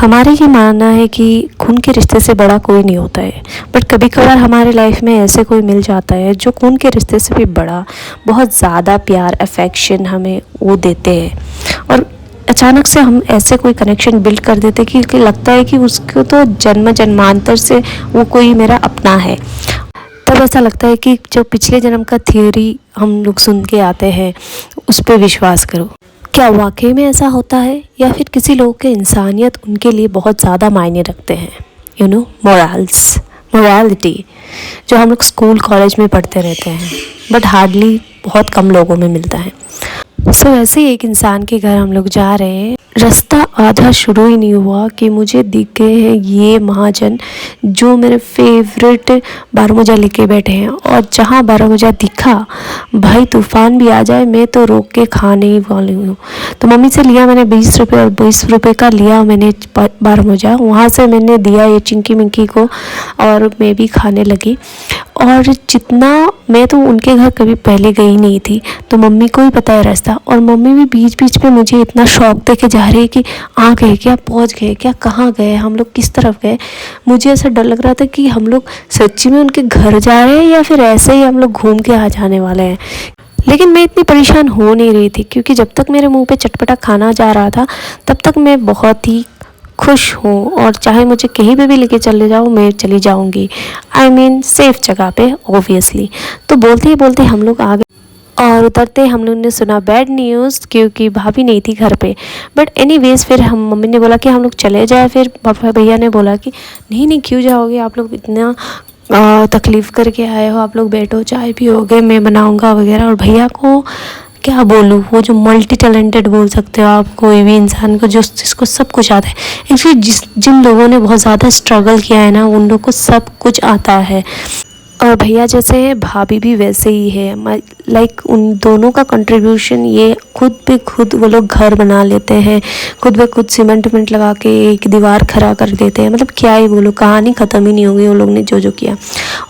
हमारे ये मानना है कि खून के रिश्ते से बड़ा कोई नहीं होता है, बट कभी कभार हमारे लाइफ में ऐसे कोई मिल जाता है जो खून के रिश्ते से भी बड़ा बहुत ज़्यादा प्यार अफेक्शन हमें वो देते हैं। और अचानक से हम ऐसे कोई कनेक्शन बिल्ड कर देते कि लगता है कि उसको तो जन्म जन्मांतर से वो कोई मेरा अपना है। तब ऐसा लगता है कि जो पिछले जन्म का थ्योरी हम लोग सुन के आते हैं उस पर विश्वास करो। क्या वाकई में ऐसा होता है, या फिर किसी लोग के इंसानियत उनके लिए बहुत ज़्यादा मायने रखते हैं। मोरालिटी जो हम लोग स्कूल कॉलेज में पढ़ते रहते हैं, बट हार्डली बहुत कम लोगों में मिलता है। सो ऐसे ही एक इंसान के घर हम लोग जा रहे हैं। रास्ता आधा शुरू ही नहीं हुआ कि मुझे दिख गए हैं ये महाजन जो मेरे फेवरेट बारमूजा लेके बैठे हैं। और जहाँ बारमूजा दिखा, भाई तूफान भी आ जाए मैं तो रोक के खाने ही वाली हूँ। तो मम्मी से लिया मैंने 20 रुपये, और 20 रुपये का लिया मैंने बारमूजा। वहाँ से मैंने दिया ये चिंकी मिंकी को और मैं भी खाने लगी। और जितना मैं तो उनके घर कभी पहले गई नहीं थी, तो मम्मी को ही पता है रास्ता। और मम्मी भी बीच बीच में मुझे इतना शौक दे के जा रही है कि आ गए क्या, पहुंच गए क्या, कहाँ गए हम लोग, किस तरफ गए। मुझे ऐसा डर लग रहा था कि हम लोग सच्ची में उनके घर जा रहे हैं या फिर ऐसे ही हम लोग घूम के आ जाने वाले हैं। लेकिन मैं इतनी परेशान हो नहीं रही थी, क्योंकि जब तक मेरे मुँह पे चटपटा खाना जा रहा था तब तक मैं बहुत ही खुश हूँ। और चाहे मुझे कहीं पे भी लेके चले जाओ मैं चली जाऊँगी, आई मीन सेफ जगह पे ऑब्वियसली। तो बोलते ही बोलते हम लोग आ गए, और उतरते हम लोग ने सुना बैड न्यूज़, क्योंकि भाभी नहीं थी घर पे। बट एनीवेज फिर हम मम्मी ने बोला कि हम लोग चले जाए। फिर पापा भैया ने बोला कि नहीं नहीं क्यों जाओगे, आप लोग इतना तकलीफ़ करके आए हो, आप लोग बैठो चाय पियोगे मैं बनाऊँगा वगैरह। और भैया को क्या बोलूँ, वो जो मल्टी टैलेंटेड बोल सकते हो आप कोई भी इंसान को, जो जिसको सब कुछ आता है। एक्चुअली जिन लोगों ने बहुत ज़्यादा स्ट्रगल किया है ना, उन लोग को सब कुछ आता है। और भैया जैसे है, भाभी भी वैसे ही है। लाइक उन दोनों का कंट्रीब्यूशन, ये खुद पे खुद वो लोग घर बना लेते हैं, खुद पे खुद सीमेंट विमेंट लगा के एक दीवार खड़ा कर देते हैं। मतलब क्या ही बोलो, कहानी ख़त्म ही नहीं होगी वो लोग ने जो जो किया।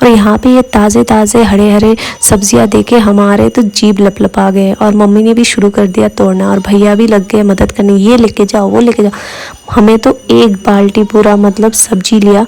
और यहाँ पे ये ताज़े ताज़े हरे हरे सब्जियाँ देके हमारे तो जीभ लपलपा गए। और मम्मी ने भी शुरू कर दिया तोड़ना, और भैया भी लग गए मदद करने, ये लेके जाओ वो लेके जाओ। हमें तो एक बाल्टी पूरा मतलब सब्जी लिया।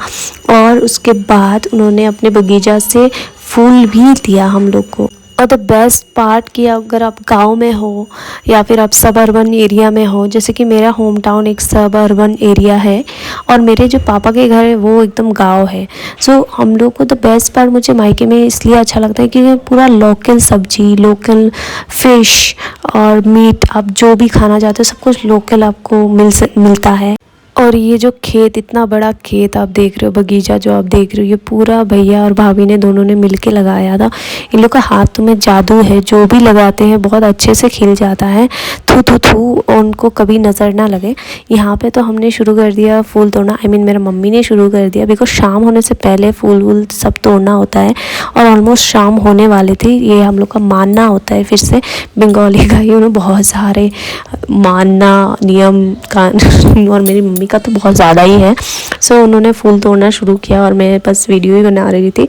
और उसके बाद उन्होंने अपने बगीचा से फूल भी दिया हम लोग को। और द बेस्ट पार्ट कि अगर आप गांव में हो या फिर आप सब अर्बन एरिया में हो, जैसे कि मेरा होम टाउन एक सब अर्बन एरिया है और मेरे जो पापा के घर है वो एकदम गांव है। सो हम लोग को द बेस्ट पार्ट मुझे मायके में इसलिए अच्छा लगता है कि पूरा लोकल सब्जी, लोकल फ़िश और मीट, आप जो भी खाना चाहते हो सब कुछ लोकल आपको मिलता है। और ये जो खेत, इतना बड़ा खेत आप देख रहे हो, बगीचा जो आप देख रहे हो, ये पूरा भैया और भाभी ने दोनों ने मिलके लगाया था। इन लोग का हाथ में जादू है, जो भी लगाते हैं बहुत अच्छे से खिल जाता है। थू थू थू उनको कभी नज़र ना लगे। यहाँ पे तो हमने शुरू कर दिया फूल तोड़ना, आई मीन मेरा मम्मी ने शुरू कर दिया, बिकॉज शाम होने से पहले फूल वूल सब तोड़ना होता है। और ऑलमोस्ट शाम होने वाली थी, ये हम लोग का मानना होता है। फिर से बंगाली का ही बहुत सारे मानना नियम कानून, और मेरी मम्मी का तो बहुत ज़्यादा ही है। सो उन्होंने फूल तोड़ना शुरू किया और मैं बस वीडियो ही बना रही थी।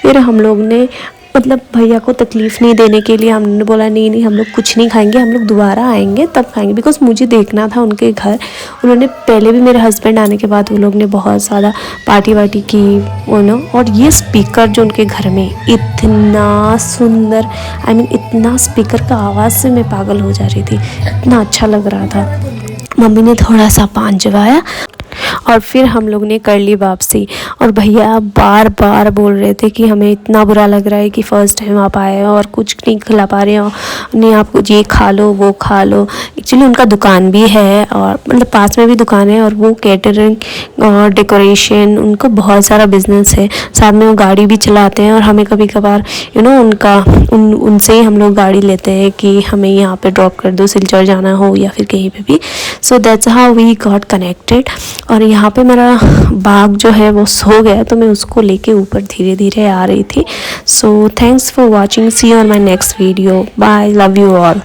फिर हम लोग ने मतलब भैया को तकलीफ़ नहीं देने के लिए हमने बोला नहीं नहीं हम लोग कुछ नहीं खाएंगे, हम लोग दोबारा आएंगे तब खाएंगे, बिकॉज मुझे देखना था उनके घर। उन्होंने पहले भी, मेरे हस्बैंड आने के बाद वो लोग ने बहुत ज़्यादा पार्टी वार्टी की और ये स्पीकर जो उनके घर में इतना सुंदर, आई मीन इतना स्पीकर का आवाज़ से मैं पागल हो जा रही थी, इतना अच्छा लग रहा था। मम्मी ने थोड़ा सा पान चबाया और फिर हम लोग ने कर ली वापसी। और भैया बार बार बोल रहे थे कि हमें इतना बुरा लग रहा है कि फ़र्स्ट टाइम आप आए और कुछ नहीं खिला पा रहे हो, नहीं आप कुछ ये खा लो वो खा लो। एक्चुअली उनका दुकान भी है और मतलब पास में भी दुकान है, और वो कैटरिंग और डेकोरेशन, उनको बहुत सारा बिजनेस है। साथ में वो गाड़ी भी चलाते हैं, और हमें कभी कभार उनसे ही हम लोग गाड़ी लेते हैं कि हमें यहाँ पे ड्रॉप कर दो, सिलचर जाना हो या फिर कहीं पे भी। So that's how we got connected. और यहाँ पे मेरा बाग जो है वो सो गया, तो मैं उसको लेके ऊपर धीरे धीरे आ रही थी। So thanks for watching, see you on my next video, bye, love you all.